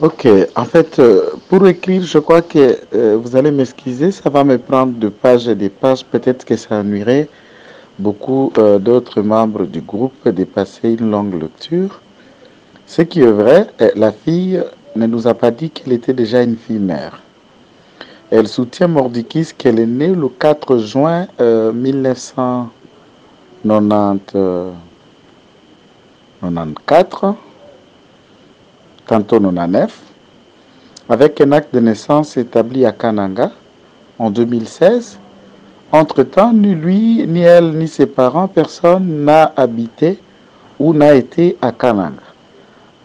Ok, en fait, pour écrire, je crois que vous allez m'excuser, ça va me prendre de pages et des pages. Peut-être que ça ennuierait beaucoup d'autres membres du groupe de passer une longue lecture. Ce qui est vrai, la fille ne nous a pas dit qu'elle était déjà une fille mère. Elle soutient Mordikis qu'elle est née le 4 juin 1994, tantôt 99, avec un acte de naissance établi à Kananga en 2016. Entre-temps, ni lui, ni elle, ni ses parents, personne n'a habité ou n'a été à Kananga.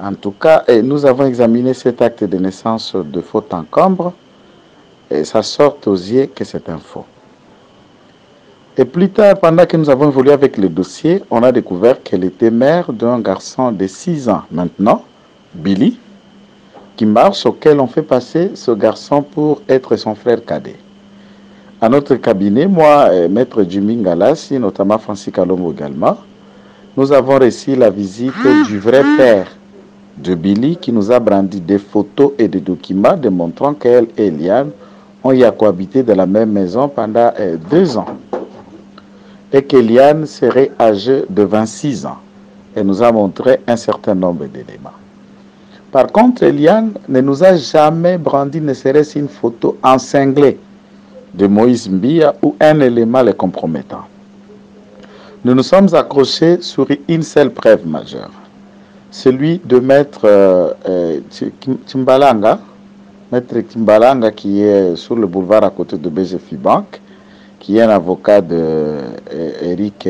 En tout cas, nous avons examiné cet acte de naissance de faute en combre et ça sort aux yeux que c'est un faux. Et plus tard, pendant que nous avons évolué avec le dossier, on a découvert qu'elle était mère d'un garçon de 6 ans maintenant, Billy, qui marche, auquel on fait passer ce garçon pour être son frère cadet. À notre cabinet, moi et Maître Jimmy Ngalassi, notamment Francis Kalombo également, nous avons reçu la visite du vrai père de Billy qui nous a brandi des photos et des documents démontrant qu'elle et Eliane ont y cohabité dans la même maison pendant 2 ans et qu'Eliane serait âgée de 26 ans. Elle nous a montré un certain nombre d'éléments. Par contre, Eliane ne nous a jamais brandi ne serait-ce une photo encinglée de Moïse Mbia ou un élément le compromettant. Nous nous sommes accrochés sur une seule preuve majeure, celui de Maître Timbalanga, Maître Timbalanga qui est sur le boulevard à côté de BGFI Bank, qui est un avocat de Eric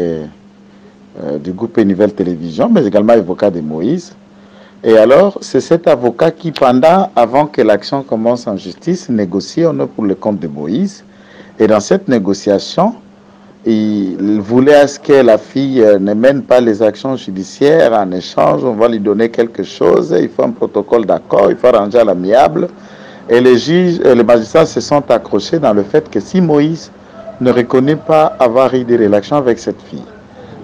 du groupe Nouvelle Télévision, mais également avocat de Moïse. Et alors, c'est cet avocat qui, avant que l'action commence en justice, négocie pour le compte de Moïse. Et dans cette négociation, il voulait à ce que la fille ne mène pas les actions judiciaires. En échange, on va lui donner quelque chose, il faut un protocole d'accord, il faut arranger à l'amiable. Et les juges, les magistrats se sont accrochés dans le fait que si Moïse ne reconnaît pas avoir eu des relations avec cette fille,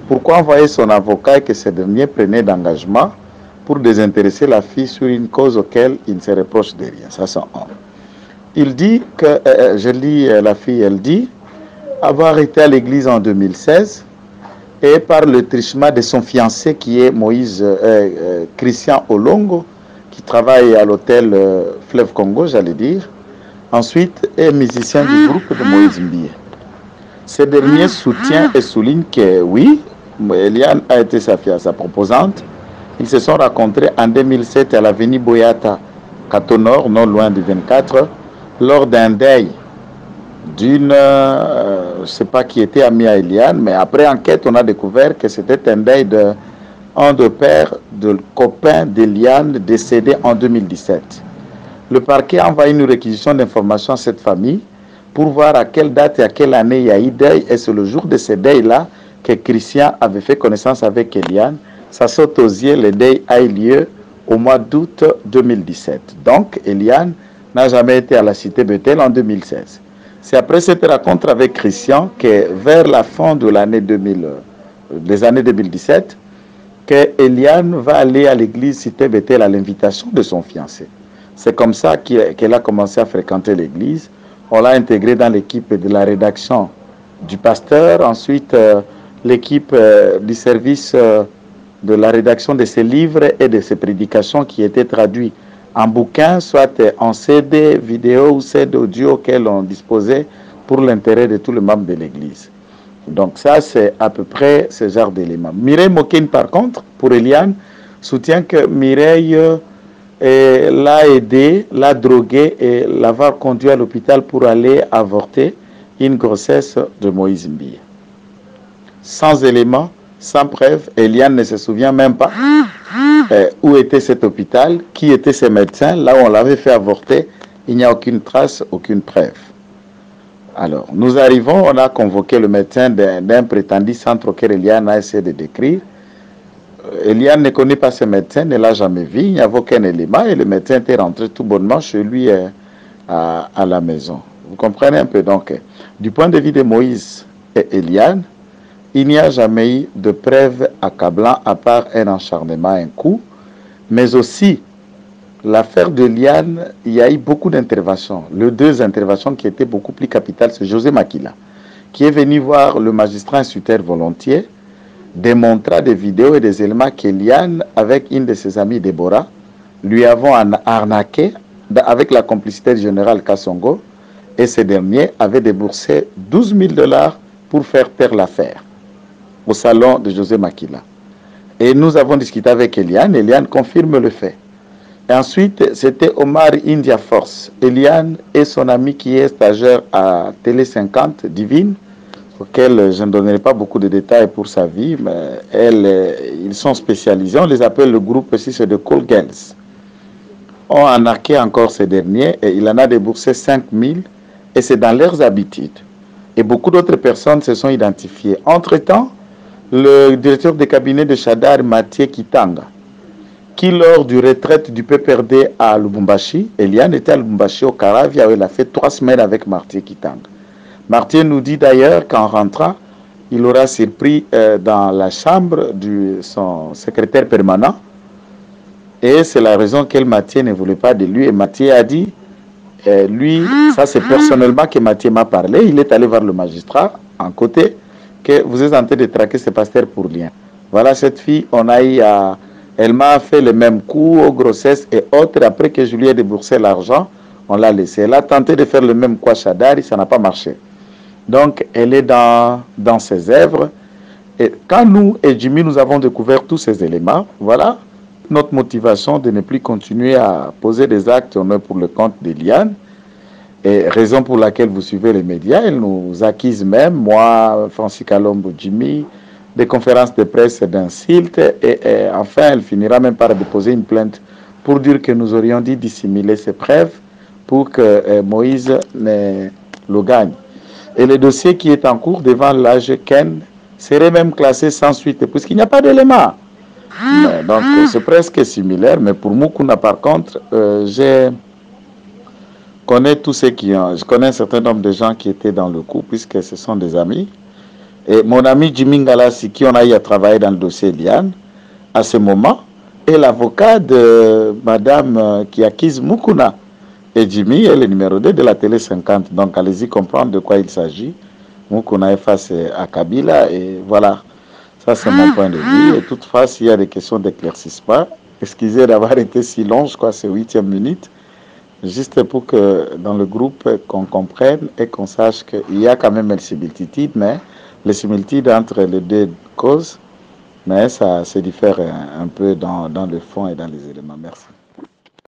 pourquoi envoyer son avocat et que ce dernier prenait d'engagement pour désintéresser la fille sur une cause auquel il ne se reproche de rien. Ça, c'est un. Il dit que, je lis la fille, elle dit avoir été à l'église en 2016 et par le trichement de son fiancé qui est Moïse Christian Olongo, qui travaille à l'hôtel Fleuve Congo, j'allais dire. Ensuite, est musicien du groupe de Moïse Mbie. Ce dernier soutient et souligne que oui, Eliane a été sa proposante. Ils se sont rencontrés en 2007 à l'avenue Boyata, Catonor, non loin du 24, lors d'un deuil d'une, je ne sais pas qui était ami à Eliane, mais après enquête, on a découvert que c'était un deuil d'un des pères de copain d'Eliane décédé en 2017. Le parquet a envoyé une réquisition d'informations à cette famille pour voir à quelle date et à quelle année il y a eu deuil, et c'est le jour de ce deuil-là que Christian avait fait connaissance avec Eliane. Ça saute aux yeux, le deuil a eu lieu au mois d'août 2017. Donc, Eliane n'a jamais été à la cité Bethel en 2016. C'est après cette rencontre avec Christian que, vers la fin de l'année 2000, des années 2017, que Eliane va aller à l'église cité Bethel à l'invitation de son fiancé. C'est comme ça qu'elle a commencé à fréquenter l'église. On l'a intégrée dans l'équipe de la rédaction du pasteur, ensuite l'équipe du service de la rédaction de ses livres et de ses prédications qui étaient traduits en bouquins, soit en CD, vidéo ou CD audio auquel on disposait pour l'intérêt de tous les membres de l'Église. Donc ça, c'est à peu près ce genre d'éléments. Mireille Mokine, par contre, pour Eliane, soutient que Mireille l'a aidé, l'a drogué et l'avoir conduit à l'hôpital pour aller avorter une grossesse de Moïse Mbie. Sans éléments, sans preuve, Eliane ne se souvient même pas où était cet hôpital, qui étaient ces médecins, là où on l'avait fait avorter, il n'y a aucune trace, aucune preuve. Alors, nous arrivons, on a convoqué le médecin d'un prétendu centre auquel Eliane a essayé de décrire. Eliane ne connaît pas ce médecin, ne l'a jamais vu, il n'y avait aucun élément, et le médecin était rentré tout bonnement chez lui à la maison. Vous comprenez un peu, donc, du point de vue de Moïse et Eliane, il n'y a jamais eu de preuve accablant à part un acharnement, un coup, mais aussi l'affaire de Liane, il y a eu beaucoup d'interventions. Les deux interventions qui étaient beaucoup plus capitales, c'est José Makila, qui est venu voir le magistrat instructeur volontiers, démontra des vidéos et des éléments que Liane, avec une de ses amies, Déborah, lui avons arnaqué avec la complicité du général Kassongo, et ce dernier avait déboursé 12 000 $ pour faire taire l'affaire au salon de José Makila. Et nous avons discuté avec Eliane. Eliane confirme le fait. Et ensuite, c'était Omar India Force. Eliane et son ami qui est stagiaire à Télé 50, Divine, auquel je ne donnerai pas beaucoup de détails pour sa vie, mais ils sont spécialisés. On les appelle le groupe aussi, c'est de Call Girls. On a arnaqué encore ces derniers et il en a déboursé 5 000 et c'est dans leurs habitudes. Et beaucoup d'autres personnes se sont identifiées. Entre-temps, le directeur de cabinet de Chadar, Mathieu Kitanga, qui lors du retraite du PPRD à Lubumbashi, Eliane était à Lubumbashi au Caravia, où il a fait 3 semaines avec Mathieu Kitanga. Mathieu nous dit d'ailleurs qu'en rentrant, il aura surpris dans la chambre de son secrétaire permanent. Et c'est la raison qu'elle, Mathieu, ne voulait pas de lui. Et Mathieu a dit, lui, ça c'est personnellement que Mathieu m'a parlé. Il est allé voir le magistrat en côté, que vous êtes en train de traquer ce pasteur pour rien. Voilà, cette fille, on a eu à... Elle m'a fait le même coup aux grossesses et autres. Après que je lui ai déboursé l'argent, on l'a laissé. Elle a tenté de faire le même coup à Chadari, ça n'a pas marché. Donc, elle est dans ses œuvres. Et quand nous et Jimmy, nous avons découvert tous ces éléments, voilà notre motivation de ne plus continuer à poser des actes pour le compte d'Eliane. Et raison pour laquelle vous suivez les médias, elle nous accuse même, moi, Francis Kalombo, Jimmy, des conférences de presse d'insultes. Et enfin, elle finira même par déposer une plainte pour dire que nous aurions dû dissimuler ces preuves pour que Moïse ne le gagne. Et le dossier qui est en cours devant l'AG Ken serait même classé sans suite, puisqu'il n'y a pas d'éléments. Donc, c'est presque similaire, mais pour Moukouna, par contre, je connais tous ceux qui ont... Je connais un certain nombre de gens qui étaient dans le coup, puisque ce sont des amis. Et mon ami Jimmy Ngalassi, qui on a eu à travailler dans le dossier Liane, à ce moment, est l'avocat de madame qui accuse Moukouna. Et Jimmy est le numéro 2 de la Télé 50. Donc, allez-y comprendre de quoi il s'agit. Moukouna est face à Kabila, et voilà. Ça, c'est mon point de vue. Et toutefois, s'il y a des questions d'éclaircissement, excusez d'avoir été si long, je crois, c'est 8e minute, juste pour que dans le groupe, qu'on comprenne et qu'on sache qu'il y a quand même une similitude, mais les similitudes entre les deux causes, mais ça se diffère un peu dans le fond et dans les éléments. Merci.